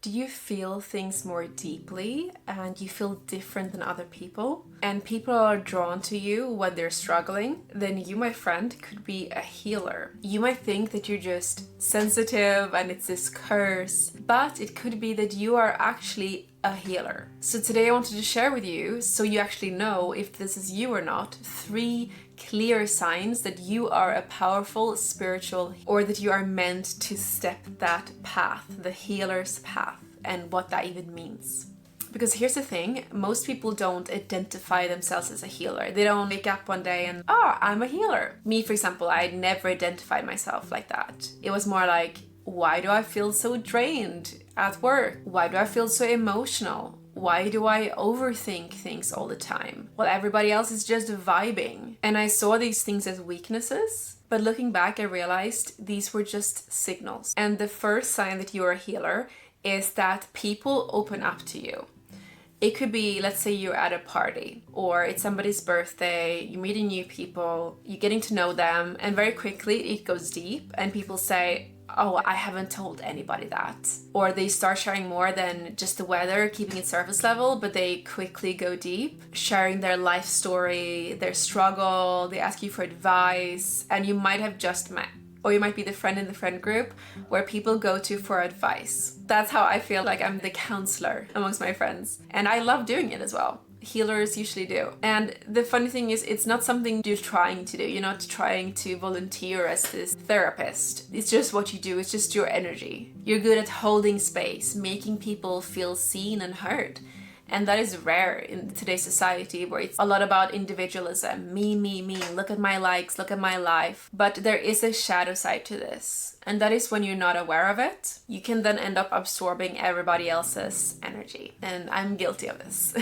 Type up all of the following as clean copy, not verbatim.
Do you feel things more deeply and you feel different than other people? And people are drawn to you when they're struggling? Then you, my friend, could be a healer. You might think that you're just sensitive and it's this curse, but it could be that you are actually a healer. So today I wanted to share with you, so you actually know if this is you or not, 3 clear signs that you are a powerful spiritual, or that you are meant to step that path, the healer's path, and what that even means. Because here's the thing, most people don't identify themselves as a healer. They don't wake up one day and, I'm a healer. Me, for example, I never identified myself like that. It was more like, why do I feel so drained at work? Why do I feel so emotional? Why do I overthink things all the time? Well, everybody else is just vibing. And I saw these things as weaknesses, but looking back, I realized these were just signals. And the first sign that you're a healer is that people open up to you. It could be, let's say you're at a party or it's somebody's birthday, you're meeting new people, you're getting to know them, and very quickly it goes deep and people say, oh, I haven't told anybody that. Or they start sharing more than just the weather, keeping it surface level, but they quickly go deep, sharing their life story, their struggle, they ask you for advice, and you might have just met. Or you might be the friend in the friend group where people go to for advice. That's how I feel like I'm the counselor amongst my friends. And I love doing it as well. Healers usually do. And the funny thing is, it's not something you're trying to do. You're not trying to volunteer as this therapist. It's just what you do. It's just your energy. You're good at holding space, making people feel seen and heard. And that is rare in today's society where it's a lot about individualism. Me, look at my likes, look at my life. But there is a shadow side to this. And that is when you're not aware of it. You can then end up absorbing everybody else's energy. And I'm guilty of this.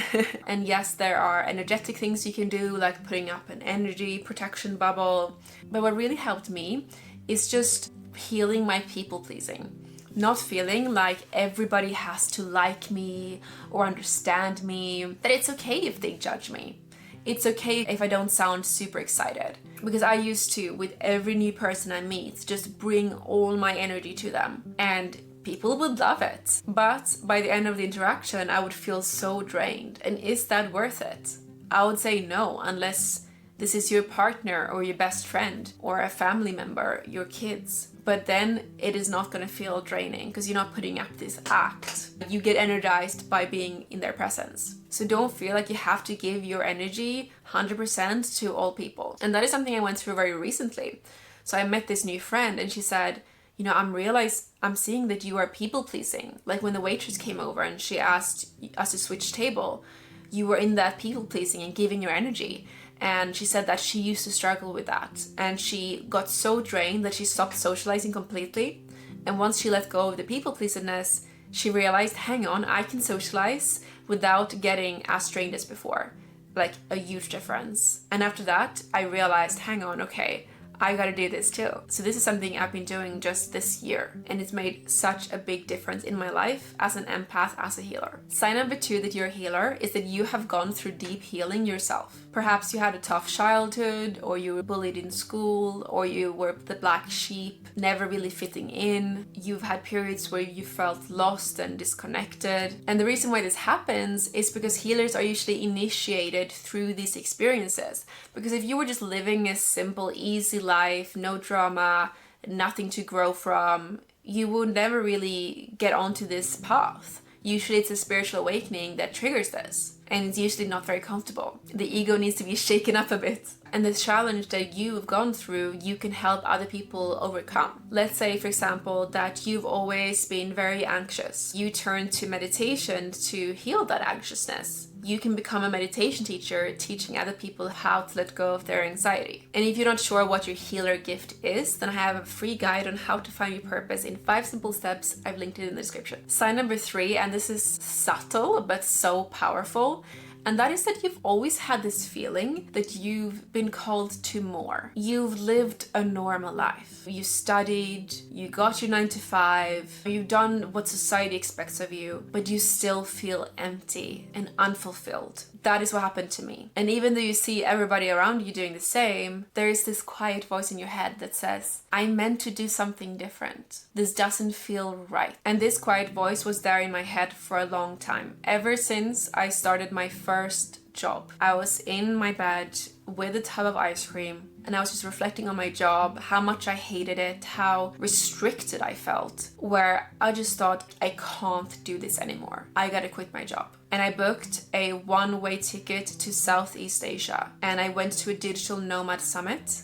And yes, there are energetic things you can do, like putting up an energy protection bubble. But what really helped me is just healing my people pleasing. Not feeling like everybody has to like me or understand me, that it's okay if they judge me. It's okay if I don't sound super excited. Because I used to, with every new person I meet, just bring all my energy to them. And people would love it. But by the end of the interaction, I would feel so drained. And is that worth it? I would say no, unless this is your partner or your best friend or a family member, your kids. But then it is not going to feel draining because you're not putting up this act. You get energized by being in their presence. So don't feel like you have to give your energy 100% to all people. And that is something I went through very recently. So I met this new friend and she said, I'm seeing that you are people pleasing. Like when the waitress came over and she asked us to switch table, you were in that people pleasing and giving your energy. And she said that she used to struggle with that. And she got so drained that she stopped socializing completely. And once she let go of the people-pleaserness, she realized, hang on, I can socialize without getting as drained as before. Like a huge difference. And after that, I realized, hang on, okay, I gotta do this too. So this is something I've been doing just this year, and it's made such a big difference in my life as an empath, as a healer. Sign number 2 that you're a healer is that you have gone through deep healing yourself. Perhaps you had a tough childhood, or you were bullied in school, or you were the black sheep, never really fitting in. You've had periods where you felt lost and disconnected. And the reason why this happens is because healers are usually initiated through these experiences. Because if you were just living a simple, easy life, no drama, nothing to grow from, you would never really get onto this path. Usually it's a spiritual awakening that triggers this, and it's usually not very comfortable. The ego needs to be shaken up a bit. And the challenge that you've gone through, you can help other people overcome. Let's say, for example, that you've always been very anxious. You turn to meditation to heal that anxiousness. You can become a meditation teacher, teaching other people how to let go of their anxiety. And if you're not sure what your healer gift is, then I have a free guide on how to find your purpose in 5 simple steps. I've linked it in the description. Sign number 3, and this is subtle but so powerful, And that is that you've always had this feeling that you've been called to more. You've lived a normal life. You studied, you got your 9 to 5, you've done what society expects of you, but you still feel empty and unfulfilled. That is what happened to me. And even though you see everybody around you doing the same, there is this quiet voice in your head that says, I'm meant to do something different. This doesn't feel right. And this quiet voice was there in my head for a long time. Ever since I started my first job. I was in my bed with a tub of ice cream and I was just reflecting on my job, how much I hated it, how restricted I felt, where I just thought, I can't do this anymore. I gotta quit my job. And I booked a one-way ticket to Southeast Asia and I went to a digital nomad summit,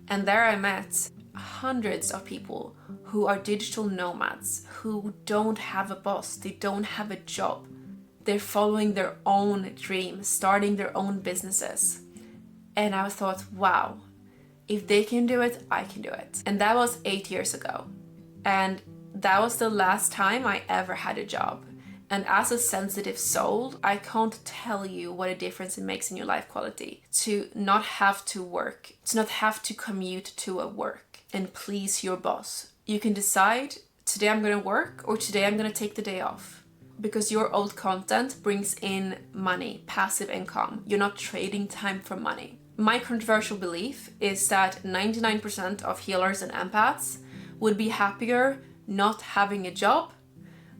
and there I met hundreds of people who are digital nomads, who don't have a boss, they don't have a job. They're following their own dreams, starting their own businesses. And I thought, wow, if they can do it, I can do it. And that was 8 years ago. And that was the last time I ever had a job. And as a sensitive soul, I can't tell you what a difference it makes in your life quality to not have to work, to not have to commute to a work and please your boss. You can decide, today I'm going to work or today I'm going to take the day off. Because your old content brings in money, passive income. You're not trading time for money. My controversial belief is that 99% of healers and empaths would be happier not having a job,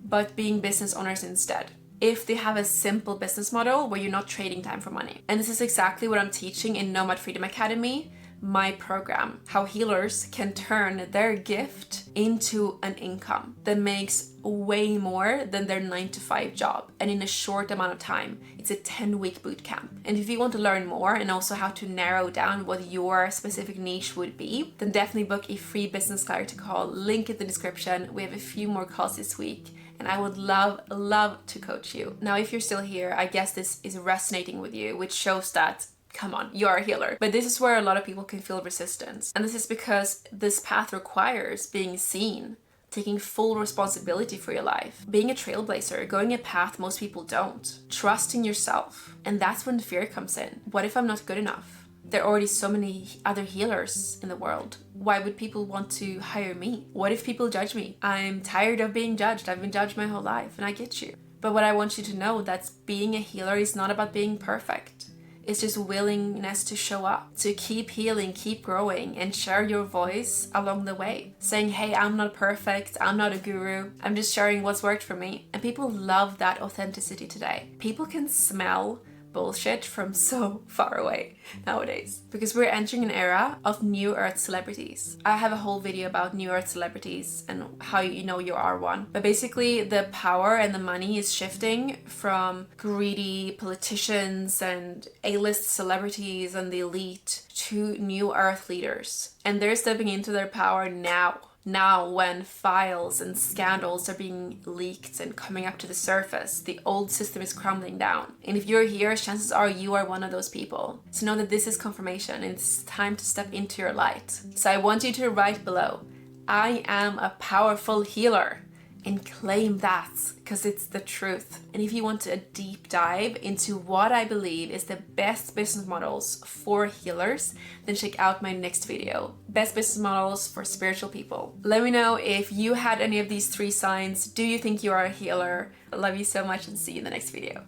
but being business owners instead. If they have a simple business model where you're not trading time for money. And this is exactly what I'm teaching in Nomad Freedom Academy, my program, how healers can turn their gift into an income that makes way more than their 9 to 5 job, and in a short amount of time. It's a 10-week boot camp. And if you want to learn more and also how to narrow down what your specific niche would be, then definitely book a free business clarity call, link in the description. We have a few more calls this week and I would love to coach you. Now, if you're still here, I guess this is resonating with you, which shows that come on, you are a healer. But this is where a lot of people can feel resistance. And this is because this path requires being seen, taking full responsibility for your life, being a trailblazer, going a path most people don't, trusting yourself. And that's when fear comes in. What if I'm not good enough? There are already so many other healers in the world. Why would people want to hire me? What if people judge me? I'm tired of being judged. I've been judged my whole life, and I get you. But what I want you to know, that being a healer is not about being perfect. It's just willingness to show up, to keep healing, keep growing, and share your voice along the way. Saying, hey, I'm not perfect, I'm not a guru, I'm just sharing what's worked for me. And people love that authenticity today. People can smell bullshit from so far away nowadays, because we're entering an era of new earth celebrities. I have a whole video about new earth celebrities and how you know you are one. But basically the power and the money is shifting from greedy politicians and A-list celebrities and the elite to new earth leaders. And they're stepping into their power now, when files and scandals are being leaked and coming up to the surface, the old system is crumbling down. And if you're here, chances are you are one of those people. So know that this is confirmation and it's time to step into your light. So I want you to write below, I am a powerful healer, and claim that, because it's the truth. And if you want a deep dive into what I believe is the best business models for healers, then check out my next video, Best Business Models for Spiritual People. Let me know if you had any of these 3 signs. Do you think you are a healer? I love you so much and see you in the next video.